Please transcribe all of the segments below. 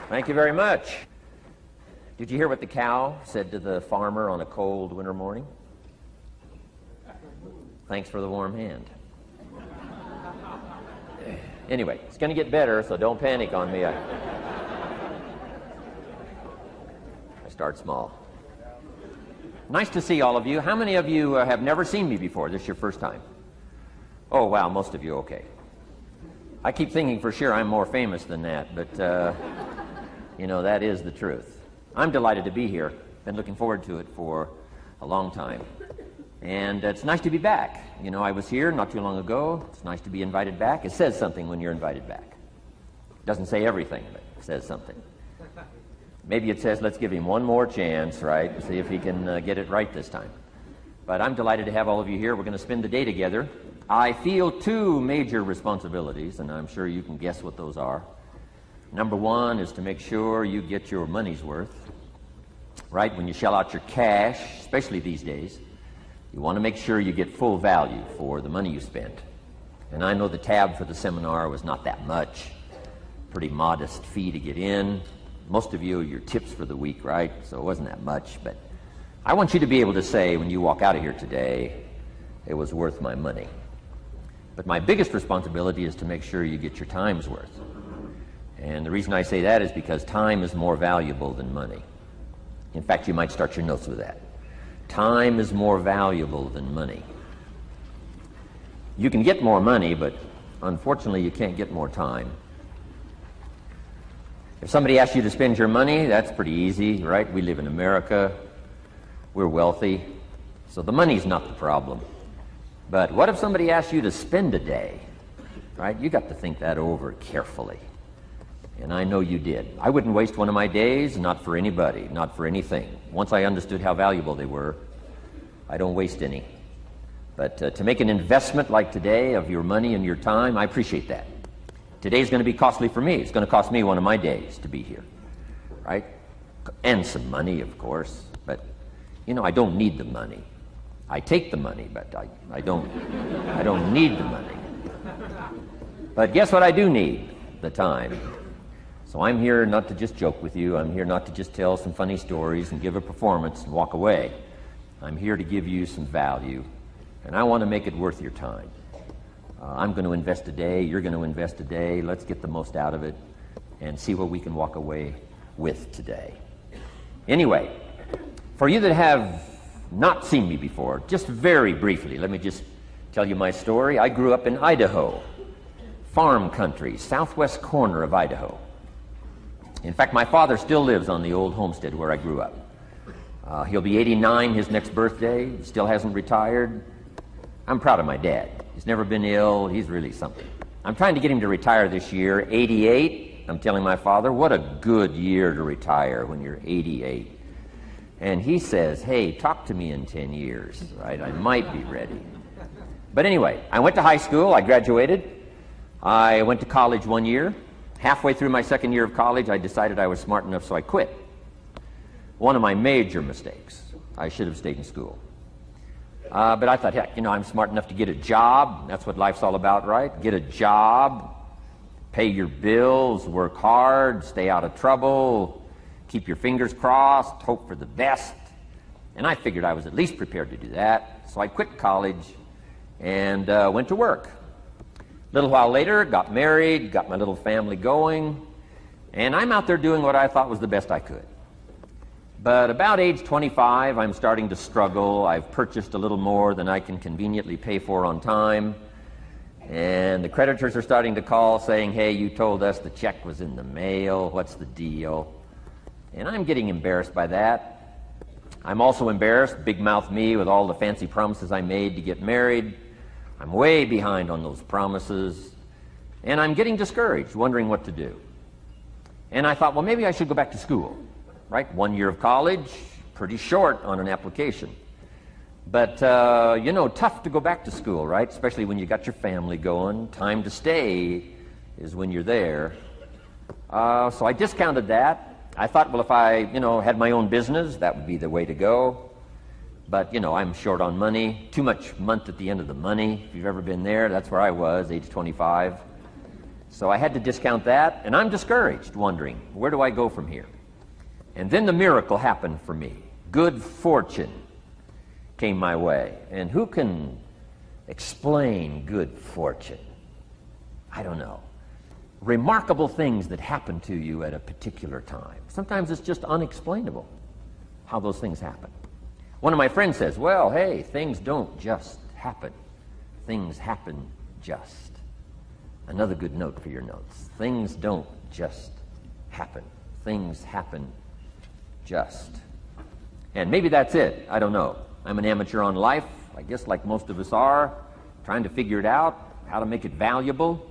Thank you very much. Did you hear what the cow said to the farmer on a cold winter morning? Thanks for the warm hand. Anyway, it's going to get better, so don't panic on me. I start small. Nice to see all of you. How many of you have never seen me before? This is your first time? Oh, wow, most of you, okay. I keep thinking for sure I'm more famous than that, but, you know, that is the truth. I'm delighted to be here. Been looking forward to it for a long time. And it's nice to be back. You know, I was here not too long ago. It's nice to be invited back. It says something when you're invited back. It doesn't say everything, but it says something. Maybe it says, let's give him one more chance, right? See if he can get it right this time. But I'm delighted to have all of you here. We're going to spend the day together. I feel two major responsibilities, and I'm sure you can guess what those are. Number one is to make sure you get your money's worth, right? When you shell out your cash, especially these days, you want to make sure you get full value for the money you spent. And I know the tab for the seminar was not that much. Pretty modest fee to get in. Most of you, your tips for the week, right? So it wasn't that much. But I want you to be able to say when you walk out of here today, it was worth my money. But my biggest responsibility is to make sure you get your time's worth. And the reason I say that is because time is more valuable than money. In fact, you might start your notes with that. Time is more valuable than money. You can get more money, but unfortunately you can't get more time. If somebody asks you to spend your money, that's pretty easy, right? We live in America. We're wealthy. So the money's not the problem. But what if somebody asks you to spend a day, right? You got to think that over carefully. And I know you did. I wouldn't waste one of my days, not for anybody, not for anything. Once I understood how valuable they were, I don't waste any. But to make an investment like today of your money and your time, I appreciate that. Today's going to be costly for me. It's going to cost me one of my days to be here, right? And some money, of course. But, you know, I don't need the money. I take the money, but I don't need the money. But guess what I do need? The time. So I'm here not to just joke with you. I'm here not to just tell some funny stories and give a performance and walk away. I'm here to give you some value, and I want to make it worth your time. I'm going to invest a day. You're going to invest a day. Let's get the most out of it and see what we can walk away with today. Anyway, for you that have not seen me before, just very briefly, let me just tell you my story. I grew up in Idaho, farm country, southwest corner of Idaho. In fact, my father still lives on the old homestead where I grew up. He'll be 89 his next birthday. He still hasn't retired. I'm proud of my dad. He's never been ill. He's really something. I'm trying to get him to retire this year, 88. I'm telling my father, what a good year to retire when you're 88. And he says, hey, talk to me in 10 years, right? I might be ready. But anyway, I went to high school. I graduated. I went to college 1 year. Halfway through my second year of college, I decided I was smart enough, so I quit. One of my major mistakes. I should have stayed in school. But I thought, heck, you know, I'm smart enough to get a job. That's what life's all about, right? Get a job, pay your bills, work hard, stay out of trouble, keep your fingers crossed, hope for the best. And I figured I was at least prepared to do that. So I quit college and went to work. A little while later, got married, got my little family going, and I'm out there doing what I thought was the best I could. But about age 25, I'm starting to struggle. I've purchased a little more than I can conveniently pay for on time, and the creditors are starting to call saying, hey, you told us the check was in the mail, what's the deal? And I'm getting embarrassed by that. I'm also embarrassed, big mouth me, with all the fancy promises I made to get married. I'm way behind on those promises, and I'm getting discouraged, wondering what to do. And I thought, well, maybe I should go back to school, right? 1 year of college, pretty short on an application. But, you know, tough to go back to school, right? Especially when you got your family going. Time to stay is when you're there. So I discounted that. I thought, well, if I, you know, had my own business, that would be the way to go. But, you know, I'm short on money, too much month at the end of the money. If you've ever been there, that's where I was, age 25. So I had to discount that, and I'm discouraged, wondering, where do I go from here? And then the miracle happened for me. Good fortune came my way. And who can explain good fortune? I don't know. Remarkable things that happen to you at a particular time. Sometimes it's just unexplainable how those things happen. One of my friends says, well, hey, things don't just happen. Things happen just. Another good note for your notes. Things don't just happen. Things happen just. And maybe that's it. I don't know. I'm an amateur on life, I guess like most of us are, trying to figure it out, how to make it valuable.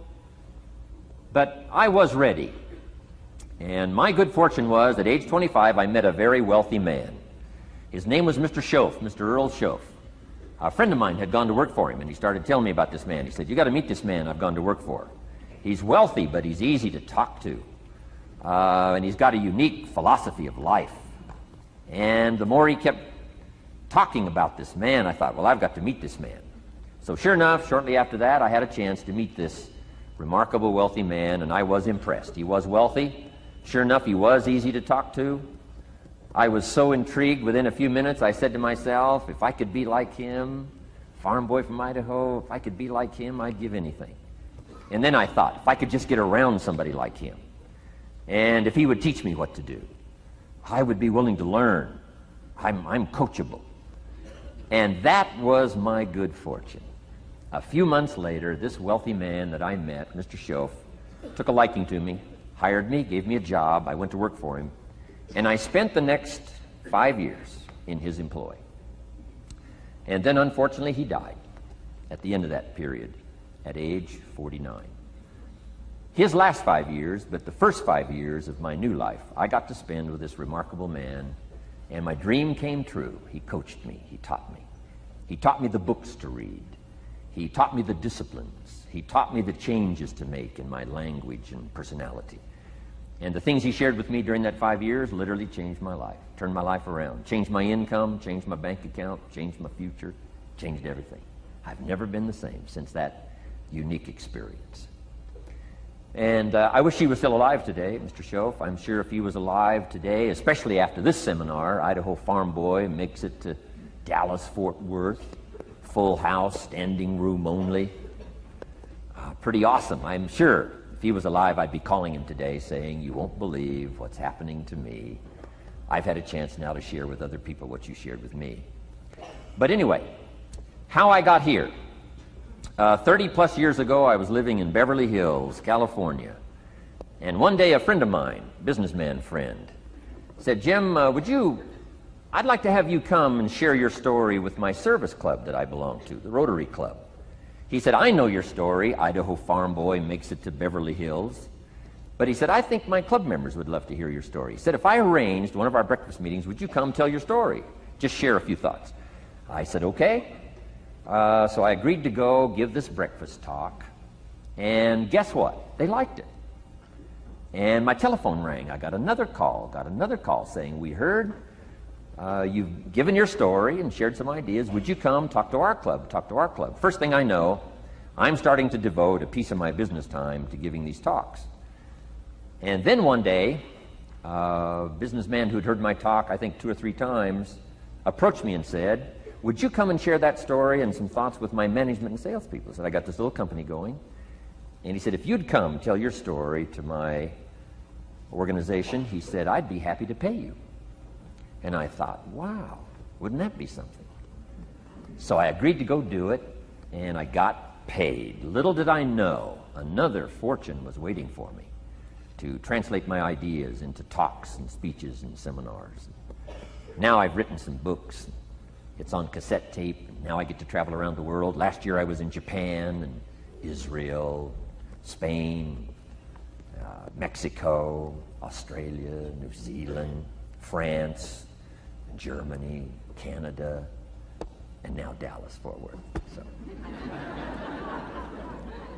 But I was ready. And my good fortune was, at age 25, I met a very wealthy man. His name was Mr. Schoaf, Mr. Earl Schoaf. A friend of mine had gone to work for him, and he started telling me about this man. He said, you got to meet this man I've gone to work for. He's wealthy, but he's easy to talk to. And he's got a unique philosophy of life. And the more he kept talking about this man, I thought, well, I've got to meet this man. So sure enough, shortly after that, I had a chance to meet this remarkable wealthy man, and I was impressed. He was wealthy. Sure enough, he was easy to talk to. I was so intrigued, within a few minutes, I said to myself, if I could be like him, farm boy from Idaho, if I could be like him, I'd give anything. And then I thought, if I could just get around somebody like him, and if he would teach me what to do, I would be willing to learn. I'm coachable. And that was my good fortune. A few months later, this wealthy man that I met, Mr. Schoaf, took a liking to me, hired me, gave me a job. I went to work for him. And I spent the next 5 years in his employ. And then, unfortunately, he died at the end of that period, at age 49. His last 5 years, but the first 5 years of my new life, I got to spend with this remarkable man, and my dream came true. He coached me. He taught me. He taught me the books to read. He taught me the disciplines. He taught me the changes to make in my language and personality. And the things he shared with me during that 5 years literally changed my life, turned my life around, changed my income, changed my bank account, changed my future, changed everything. I've never been the same since that unique experience. And I wish he was still alive today, Mr. Schoaf. I'm sure if he was alive today, especially after this seminar, Idaho Farm Boy makes it to Dallas-Fort Worth, full house, standing room only. Pretty awesome, I'm sure. If he was alive, I'd be calling him today saying, you won't believe what's happening to me. I've had a chance now to share with other people what you shared with me. But anyway, how I got here. 30 plus years ago, I was living in Beverly Hills, California. And one day a friend of mine, businessman friend, said, Jim, I'd like to have you come and share your story with my service club that I belong to, the Rotary Club. He said, I know your story, Idaho Farm Boy makes it to Beverly Hills. But he said, I think my club members would love to hear your story. He said, if I arranged one of our breakfast meetings, would you come tell your story? Just share a few thoughts. I said, okay. So I agreed to go give this breakfast talk. And guess what? They liked it. And my telephone rang. I got another call saying, we heard you've given your story and shared some ideas. Would you come talk to our club? First thing I know, I'm starting to devote a piece of my business time to giving these talks. And then one day, a businessman who'd heard my talk, I think 2 or 3 times, approached me and said, would you come and share that story and some thoughts with my management and salespeople? I said, I got this little company going. And he said, if you'd come tell your story to my organization, he said, I'd be happy to pay you. And I thought, wow, wouldn't that be something? So I agreed to go do it, and I got paid. Little did I know, another fortune was waiting for me to translate my ideas into talks and speeches and seminars. Now I've written some books. It's on cassette tape. Now I get to travel around the world. Last year I was in Japan and Israel, Spain, Mexico, Australia, New Zealand, France, Germany, Canada, and now Dallas-Fort Worth. So.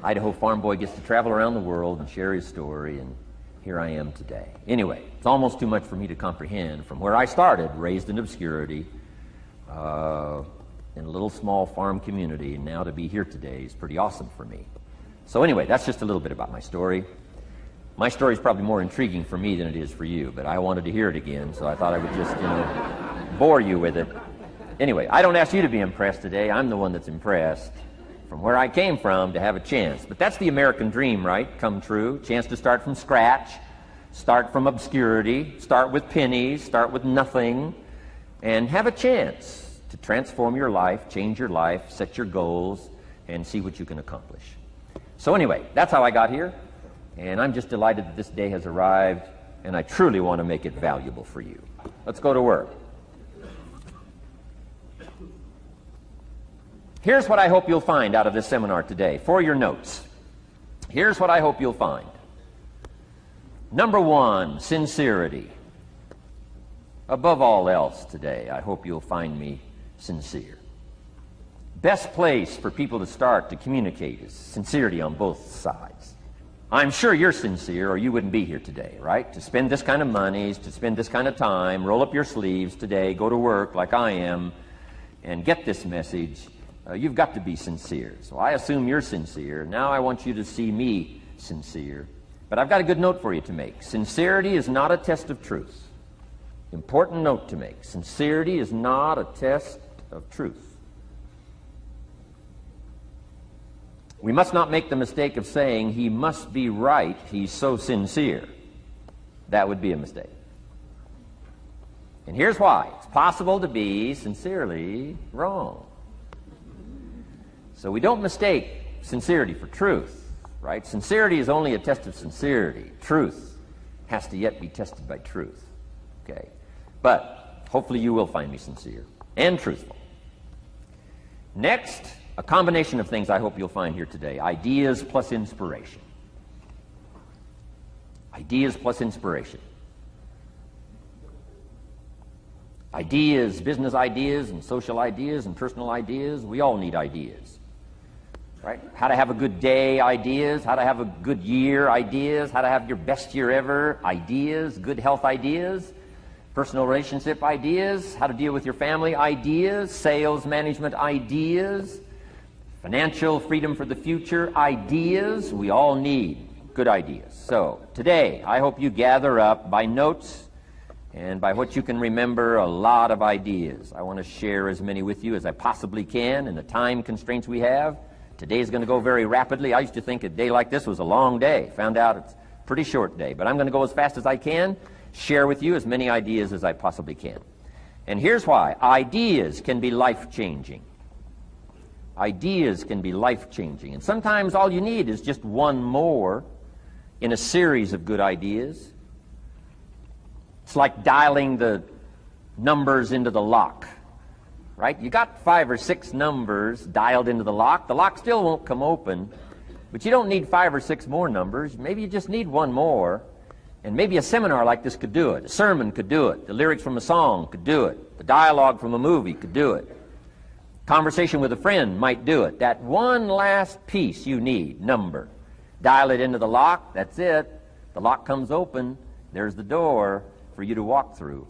Idaho Farm Boy gets to travel around the world and share his story, and here I am today. Anyway, it's almost too much for me to comprehend. From where I started, raised in obscurity, in a little small farm community, and now to be here today is pretty awesome for me. So anyway, that's just a little bit about my story. My story is probably more intriguing for me than it is for you, but I wanted to hear it again, so I thought I would just, bore you with it. Anyway, I don't ask you to be impressed today. I'm the one that's impressed from where I came from to have a chance. But that's the American dream, right? Come true. Chance to start from scratch, start from obscurity, start with pennies, start with nothing, and have a chance to transform your life, change your life, set your goals, and see what you can accomplish. So anyway, that's how I got here, and I'm just delighted that this day has arrived, and I truly want to make it valuable for you. Let's go to work. Here's what I hope you'll find out of this seminar today for your notes. Here's what I hope you'll find. Number one, sincerity. Above all else today, I hope you'll find me sincere. Best place for people to start to communicate is sincerity on both sides. I'm sure you're sincere or you wouldn't be here today, right? To spend this kind of money, to spend this kind of time, roll up your sleeves today, go to work like I am, and get this message. You've got to be sincere. So I assume you're sincere. Now I want you to see me sincere. But I've got a good note for you to make. Sincerity is not a test of truth. Important note to make. Sincerity is not a test of truth. We must not make the mistake of saying he must be right, he's so sincere. That would be a mistake. And here's why. It's possible to be sincerely wrong. So we don't mistake sincerity for truth, right? Sincerity is only a test of sincerity. Truth has to yet be tested by truth, okay? But hopefully you will find me sincere and truthful. Next, a combination of things I hope you'll find here today. Ideas plus inspiration. Ideas plus inspiration. Ideas, business ideas and social ideas and personal ideas, we all need ideas. Right? How to have a good day ideas, how to have a good year ideas, how to have your best year ever ideas, good health ideas, personal relationship ideas, how to deal with your family ideas, sales management ideas, financial freedom for the future ideas. We all need good ideas. So today, I hope you gather up by notes and by what you can remember a lot of ideas. I want to share as many with you as I possibly can in the time constraints we have. Today's going to go very rapidly. I used to think a day like this was a long day. Found out it's a pretty short day. But I'm going to go as fast as I can, share with you as many ideas as I possibly can. And here's why. Ideas can be life-changing. Ideas can be life-changing. And sometimes all you need is just one more in a series of good ideas. It's like dialing the numbers into the lock. Right? You got 5 or 6 numbers dialed into the lock. The lock still won't come open, but you don't need 5 or 6 more numbers. Maybe you just need one more, and maybe a seminar like this could do it. A sermon could do it. The lyrics from a song could do it. The dialogue from a movie could do it. Conversation with a friend might do it. That one last piece you need, number. Dial it into the lock, that's it. The lock comes open, there's the door for you to walk through.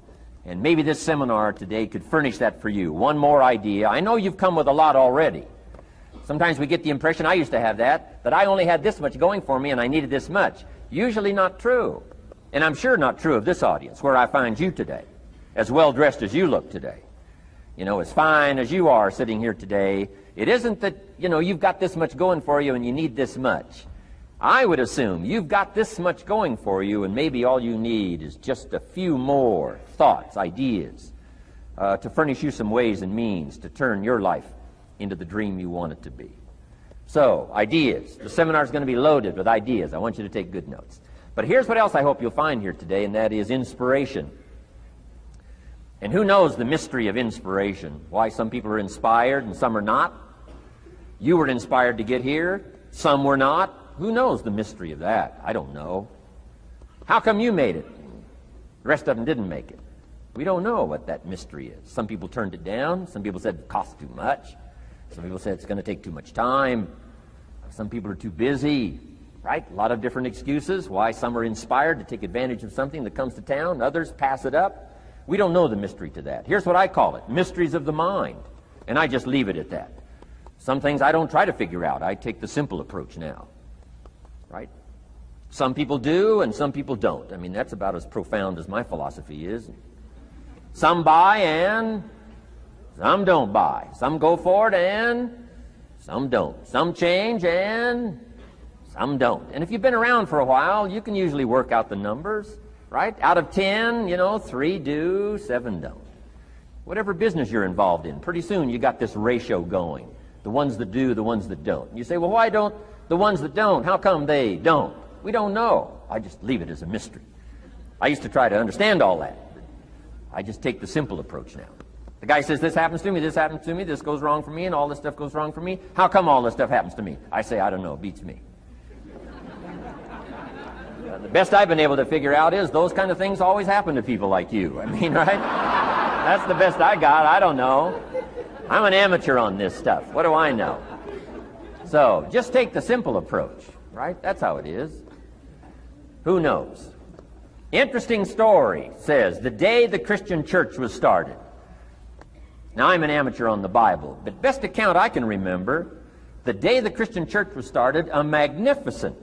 And maybe this seminar today could furnish that for you. One more idea. I know you've come with a lot already. Sometimes we get the impression, I used to have that I only had this much going for me and I needed this much. Usually not true. And I'm sure not true of this audience, where I find you today, as well dressed as you look today. As fine as you are sitting here today. It isn't that, you've got this much going for you and you need this much. I would assume you've got this much going for you, and maybe all you need is just a few more thoughts, ideas, to furnish you some ways and means to turn your life into the dream you want it to be. So, ideas. The seminar is going to be loaded with ideas. I want you to take good notes. But here's what else I hope you'll find here today, and that is inspiration. And who knows the mystery of inspiration? Why some people are inspired and some are not? You were inspired to get here. Some were not. Who knows the mystery of that? I don't know. How come you made it? The rest of them didn't make it. We don't know what that mystery is. Some people turned it down. Some people said it costs too much. Some people said it's going to take too much time. Some people are too busy, right? A lot of different excuses why some are inspired to take advantage of something that comes to town. Others pass it up. We don't know the mystery to that. Here's what I call it, mysteries of the mind. And I just leave it at that. Some things I don't try to figure out. I take the simple approach now. right? Some people do and some people don't. I mean, that's about as profound as my philosophy is. Some buy and some don't buy. Some go for it and some don't. Some change and some don't. And if you've been around for a while, you can usually work out the numbers, right? Out of 10, 3 do, 7 don't. Whatever business you're involved in, pretty soon you got this ratio going. The ones that do, the ones that don't. You say, well, why don't the ones that don't, how come they don't? We don't know. I just leave it as a mystery. I used to try to understand all that. I just take the simple approach now. The guy says, this happens to me, this goes wrong for me, and all this stuff goes wrong for me. How come all this stuff happens to me? I say, I don't know, it beats me. The best I've been able to figure out is those kind of things always happen to people like you. I mean, right? That's the best I got. I don't know. I'm an amateur on this stuff. What do I know? So, just take the simple approach, right? That's how it is. Who knows? Interesting story says, the day the Christian church was started. Now, I'm an amateur on the Bible, but best account I can remember, the day the Christian church was started, a magnificent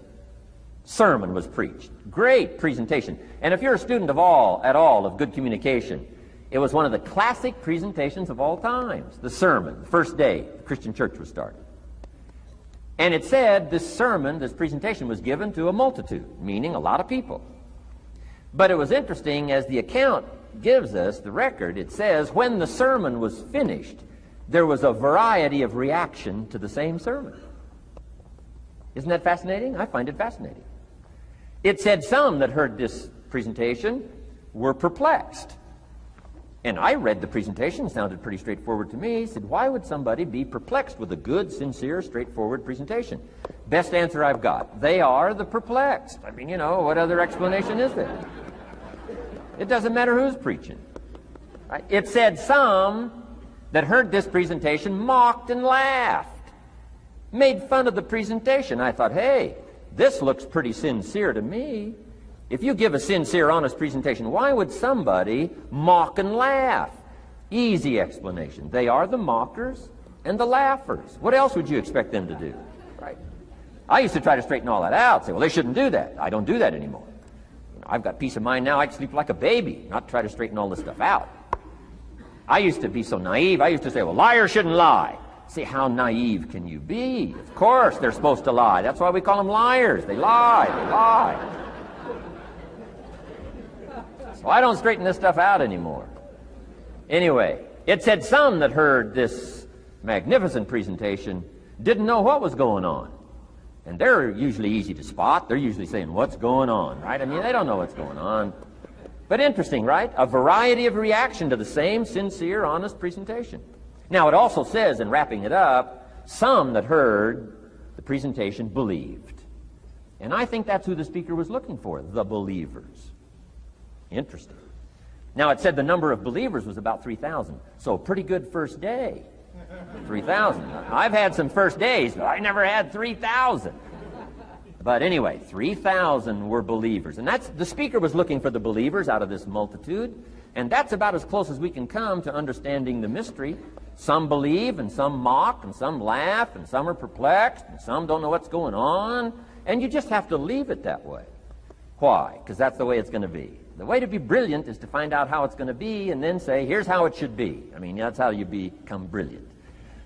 sermon was preached. Great presentation. And if you're a student at all of good communication, it was one of the classic presentations of all times. The sermon, the first day the Christian church was started. And it said this sermon, this presentation was given to a multitude, meaning a lot of people. But it was interesting, as the account gives us, the record, it says, when the sermon was finished, there was a variety of reaction to the same sermon. Isn't that fascinating? I find it fascinating. It said some that heard this presentation were perplexed. And I read the presentation, sounded pretty straightforward to me. Said, why would somebody be perplexed with a good, sincere, straightforward presentation? Best answer I've got. They are the perplexed. I mean, what other explanation is there? It doesn't matter who's preaching. Right? It said some that heard this presentation mocked and laughed, made fun of the presentation. I thought, hey, this looks pretty sincere to me. If you give a sincere, honest presentation, why would somebody mock and laugh? Easy explanation. They are the mockers and the laughers. What else would you expect them to do? Right? I used to try to straighten all that out, say, well, they shouldn't do that. I don't do that anymore. I've got peace of mind now. I can sleep like a baby, not try to straighten all this stuff out. I used to be so naive. I used to say, well, liars shouldn't lie. See, how naive can you be? Of course they're supposed to lie. That's why we call them liars. They lie. So I don't straighten this stuff out anymore. Anyway, it said some that heard this magnificent presentation didn't know what was going on. And they're usually easy to spot. They're usually saying, what's going on, right? I mean, they don't know what's going on. But interesting, right? A variety of reaction to the same sincere, honest presentation. Now, it also says, in wrapping it up, some that heard the presentation believed. And I think that's who the speaker was looking for, the believers. Interesting. Now, it said the number of believers was about 3,000. So, a pretty good first day. 3,000. I've had some first days, but I never had 3,000. But anyway, 3,000 were believers. And that's, the speaker was looking for the believers out of this multitude. And that's about as close as we can come to understanding the mystery. Some believe, and some mock, and some laugh, and some are perplexed, and some don't know what's going on. And you just have to leave it that way. Why? Because that's the way it's going to be. The way to be brilliant is to find out how it's going to be and then say, here's how it should be. I mean, that's how you become brilliant.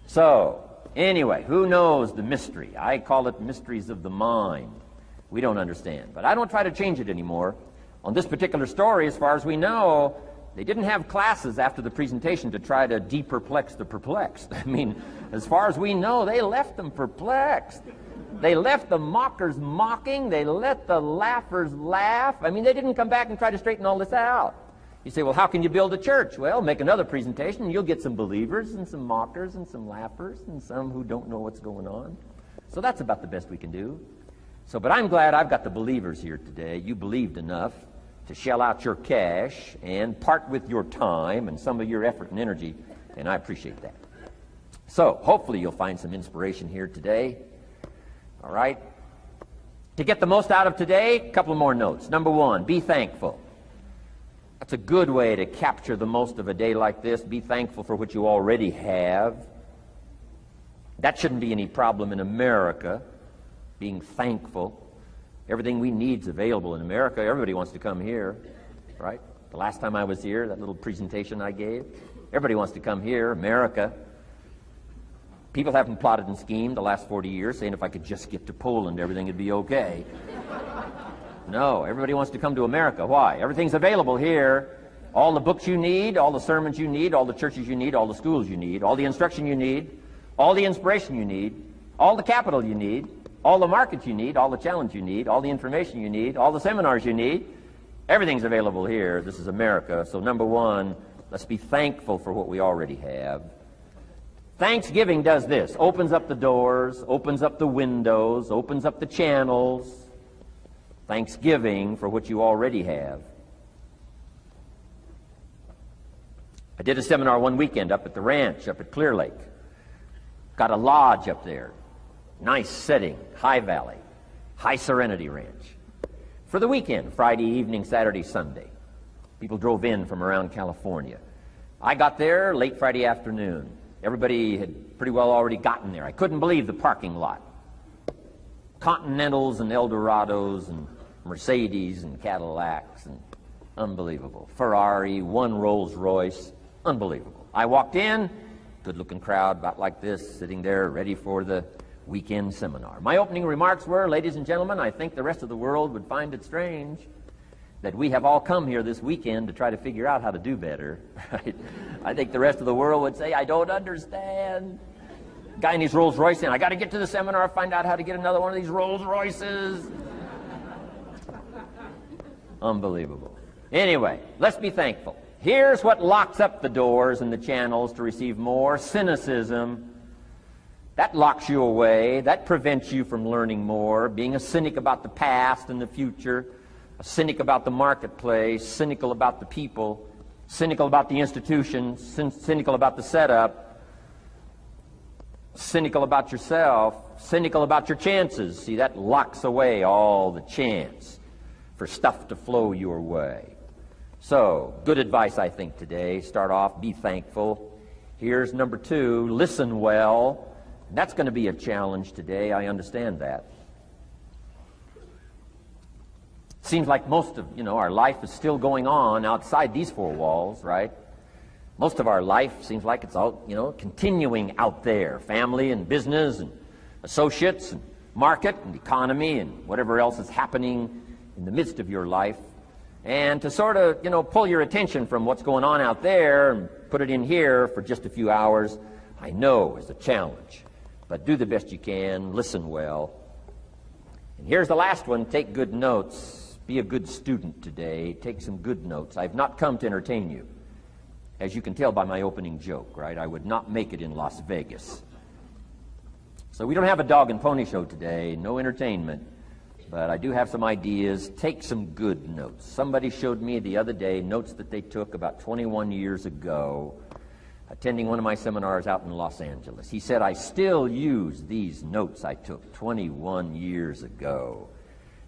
So, anyway, who knows the mystery? I call it mysteries of the mind. We don't understand. But I don't try to change it anymore. On this particular story, as far as we know, they didn't have classes after the presentation to try to de-perplex the perplexed. I mean, as far as we know, they left them perplexed. They left the mockers mocking. They let the laughers laugh. I mean, they didn't come back and try to straighten all this out. You say, well, how can you build a church? Well, make another presentation, and you'll get some believers and some mockers and some laughers and some who don't know what's going on. So that's about the best we can do. So, but I'm glad I've got the believers here today. You believed enough to shell out your cash and part with your time and some of your effort and energy, and I appreciate that. So, hopefully you'll find some inspiration here today. All right? To get the most out of today, a couple more notes. Number one, be thankful. That's a good way to capture the most of a day like this. Be thankful for what you already have. That shouldn't be any problem in America, being thankful. Everything we need is available in America. Everybody wants to come here, right? The last time I was here, that little presentation I gave, everybody wants to come here, America. People haven't plotted and schemed the last 40 years saying if I could just get to Poland, everything would be okay. No, everybody wants to come to America. Why? Everything's available here. All the books you need, all the sermons you need, all the churches you need, all the schools you need, all the instruction you need, all the inspiration you need, all the capital you need, all the markets you need, all the challenge you need, all the information you need, all the seminars you need. Everything's available here. This is America. So number one, let's be thankful for what we already have. Thanksgiving does this. Opens up the doors, opens up the windows, opens up the channels. Thanksgiving for what you already have. I did a seminar one weekend up at the ranch, up at Clear Lake. Got a lodge up there. Nice setting, high valley, high serenity ranch. For the weekend, Friday evening, Saturday, Sunday. People drove in from around California. I got there late Friday afternoon. Everybody had pretty well already gotten there. I couldn't believe the parking lot. Continentals and Eldorados and Mercedes and Cadillacs and unbelievable. Ferrari, one Rolls Royce, unbelievable. I walked in, good-looking crowd about like this, sitting there ready for the weekend seminar. My opening remarks were, ladies and gentlemen, I think the rest of the world would find it strange that we have all come here this weekend to try to figure out how to do better. Right? I think the rest of the world would say, I don't understand. Guy in his Rolls Royce saying, I got to get to the seminar, find out how to get another one of these Rolls Royces. Unbelievable. Anyway, let's be thankful. Here's what locks up the doors and the channels to receive more: cynicism. That locks you away. That prevents you from learning more. Being a cynic about the past and the future, a cynic about the marketplace, cynical about the people, cynical about the institutions, cynical about the setup, cynical about yourself, cynical about your chances. See, that locks away all the chance for stuff to flow your way. So, good advice, I think, today. Start off, be thankful. Here's number two, listen well. That's going to be a challenge today. I understand that. Seems like most of, our life is still going on outside these four walls, right? Most of our life seems like it's all, continuing out there. Family and business and associates and market and economy and whatever else is happening in the midst of your life. And to sort of, pull your attention from what's going on out there and put it in here for just a few hours, I know is a challenge. But do the best you can, listen well. And here's the last one, take good notes. Be a good student today. Take some good notes. I've not come to entertain you. As you can tell by my opening joke, right? I would not make it in Las Vegas. So we don't have a dog and pony show today, no entertainment. But I do have some ideas. Take some good notes. Somebody showed me the other day notes that they took about 21 years ago, attending one of my seminars out in Los Angeles. He said, I still use these notes I took 21 years ago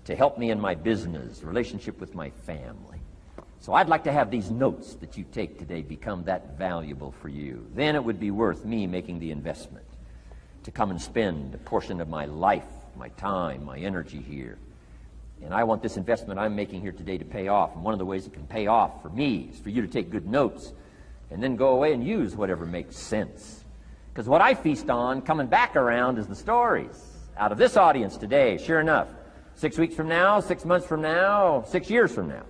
to help me in my business, relationship with my family. So I'd like to have these notes that you take today become that valuable for you. Then it would be worth me making the investment to come and spend a portion of my life, my time, my energy here. And I want this investment I'm making here today to pay off. And one of the ways it can pay off for me is for you to take good notes and then go away and use whatever makes sense. Because what I feast on coming back around is the stories out of this audience today. Sure enough, 6 weeks from now, 6 months from now, 6 years from now,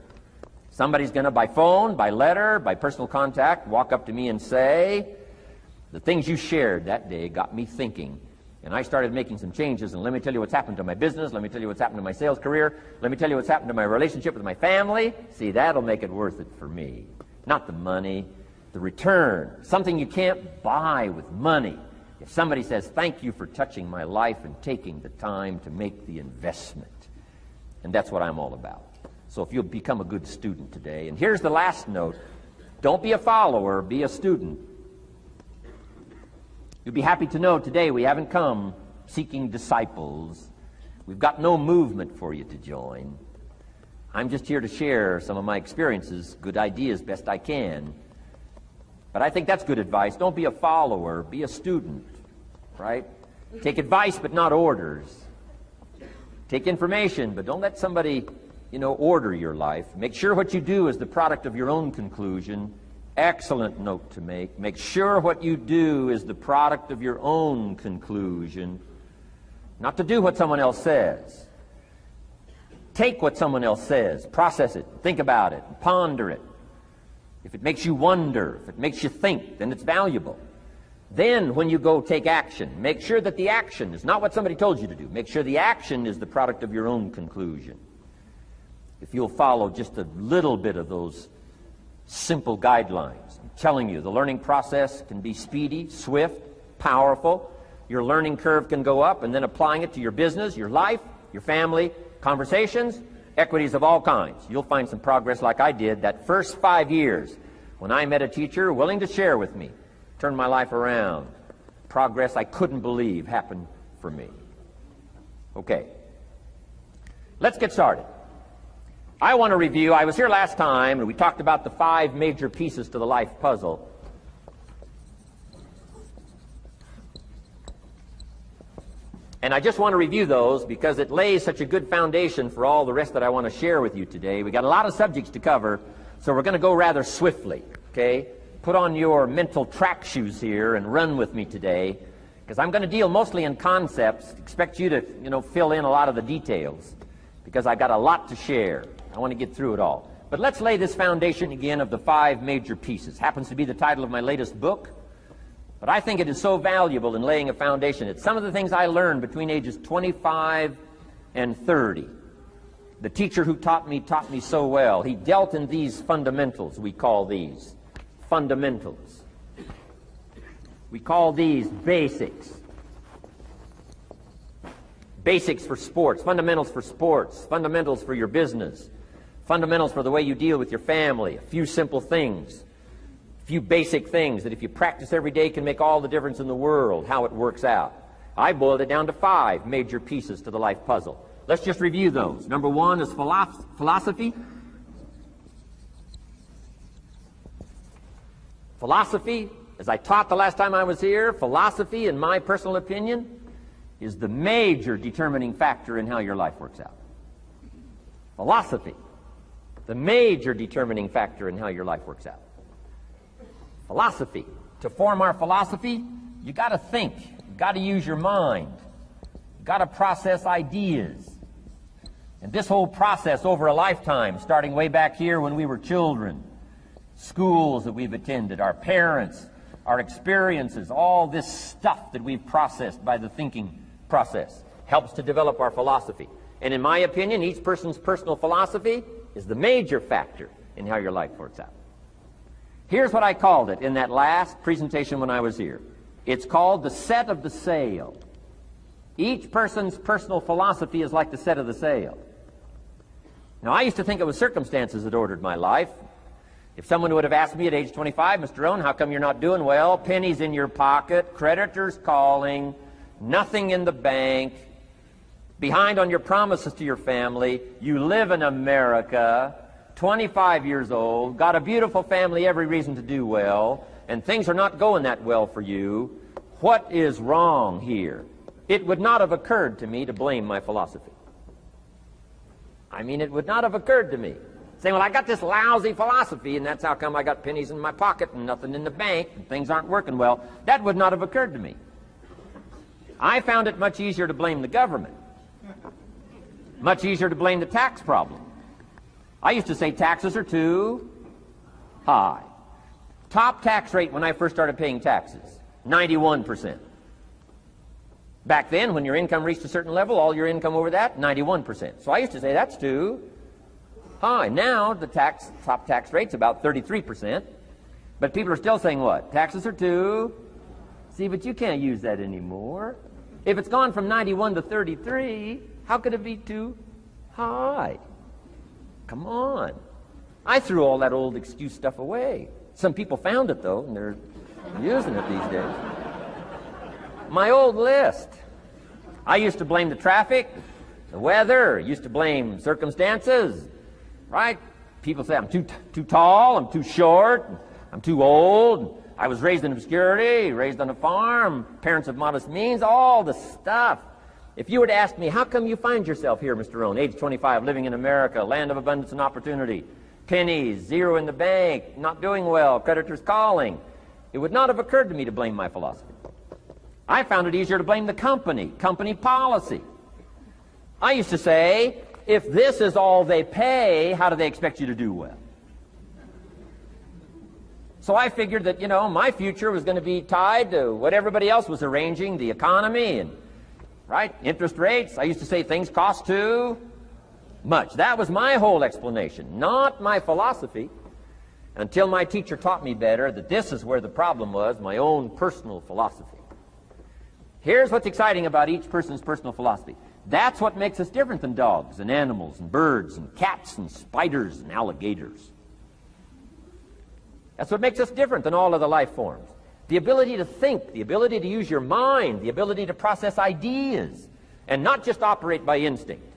somebody's going to, by phone, by letter, by personal contact, walk up to me and say, the things you shared that day got me thinking. And I started making some changes, and let me tell you what's happened to my business, let me tell you what's happened to my sales career, let me tell you what's happened to my relationship with my family. See, that'll make it worth it for me. Not the money, the return, something you can't buy with money. If somebody says, thank you for touching my life and taking the time to make the investment. And that's what I'm all about. So if you'll become a good student today. And here's the last note. Don't be a follower, be a student. You'll be happy to know today we haven't come seeking disciples. We've got no movement for you to join. I'm just here to share some of my experiences, good ideas, best I can. But I think that's good advice. Don't be a follower, be a student, right? Take advice but not orders. Take information, but don't let somebody, order your life. Make sure what you do is the product of your own conclusion. Excellent note to make. Make sure what you do is the product of your own conclusion. Not to do what someone else says. Take what someone else says, process it, think about it, ponder it. If it makes you wonder, if it makes you think, then it's valuable. Then when you go take action, make sure that the action is not what somebody told you to do. Make sure the action is the product of your own conclusion. If you'll follow just a little bit of those simple guidelines, I'm telling you, the learning process can be speedy, swift, powerful. Your learning curve can go up, and then applying it to your business, your life, your family, conversations, equities of all kinds. You'll find some progress like I did that first 5 years when I met a teacher willing to share with me, turned my life around. Progress I couldn't believe happened for me. Okay, let's get started. I want to review, I was here last time and we talked about the 5 major pieces to the life puzzle. And I just want to review those because it lays such a good foundation for all the rest that I want to share with you today. We got a lot of subjects to cover, so we're going to go rather swiftly, okay? Put on your mental track shoes here and run with me today, because I'm going to deal mostly in concepts. Expect you to, fill in a lot of the details, because I've got a lot to share. I want to get through it all. But let's lay this foundation again of the 5 major pieces. Happens to be the title of my latest book. But I think it is so valuable in laying a foundation. It's some of the things I learned between ages 25 and 30. The teacher who taught me so well. He dealt in these fundamentals, we call these fundamentals. We call these basics. Basics for sports, fundamentals for sports, fundamentals for your business, fundamentals for the way you deal with your family, a few simple things. Few basic things that if you practice every day can make all the difference in the world, how it works out. I boiled it down to 5 major pieces to the life puzzle. Let's just review those. Number 1 is philosophy. Philosophy, as I taught the last time I was here, philosophy, in my personal opinion, is the major determining factor in how your life works out. Philosophy, the major determining factor in how your life works out. Philosophy. To form our philosophy, you got to think. You got to use your mind. You got to process ideas. And this whole process over a lifetime, starting way back here when we were children, schools that we've attended, our parents, our experiences, all this stuff that we've processed by the thinking process helps to develop our philosophy. And in my opinion, each person's personal philosophy is the major factor in how your life works out. Here's what I called it in that last presentation when I was here. It's called the set of the sail. Each person's personal philosophy is like the set of the sail. Now, I used to think it was circumstances that ordered my life. If someone would have asked me at age 25, Mr. Rohn, how come you're not doing well? Pennies in your pocket, creditors calling, nothing in the bank, behind on your promises to your family, you live in America, 25 years old, got a beautiful family, every reason to do well, and things are not going that well for you. What is wrong here? It would not have occurred to me to blame my philosophy. I mean, it would not have occurred to me. Saying, well, I got this lousy philosophy, and that's how come I got pennies in my pocket and nothing in the bank, and things aren't working well. That would not have occurred to me. I found it much easier to blame the government. Much easier to blame the tax problem. I used to say taxes are too high. Top tax rate when I first started paying taxes, 91%. Back then, when your income reached a certain level, all your income over that, 91%. So I used to say that's too high. Now, the top tax rate's about 33%. But people are still saying what? Taxes are too. See, but you can't use that anymore. If it's gone from 91 to 33, how could it be too high? Come on. I threw all that old excuse stuff away. Some people found it, though, and they're using it these days. My old list. I used to blame the traffic, the weather, used to blame circumstances, right? People say I'm too tall, I'm too short, I'm too old, I was raised in obscurity, raised on a farm, parents of modest means, all the stuff. If you were to ask me, how come you find yourself here, Mr. Rohn, age 25, living in America, land of abundance and opportunity, pennies, zero in the bank, not doing well, creditors calling, it would not have occurred to me to blame my philosophy. I found it easier to blame the company policy. I used to say, if this is all they pay, how do they expect you to do well? So I figured that, my future was going to be tied to what everybody else was arranging, the economy and, right, interest rates. I used to say things cost too much. That was my whole explanation, not my philosophy, until my teacher taught me better that this is where the problem was, my own personal philosophy. Here's what's exciting about each person's personal philosophy. That's what makes us different than dogs and animals and birds and cats and spiders and alligators. That's what makes us different than all other life forms. The ability to think, the ability to use your mind, the ability to process ideas, and not just operate by instinct.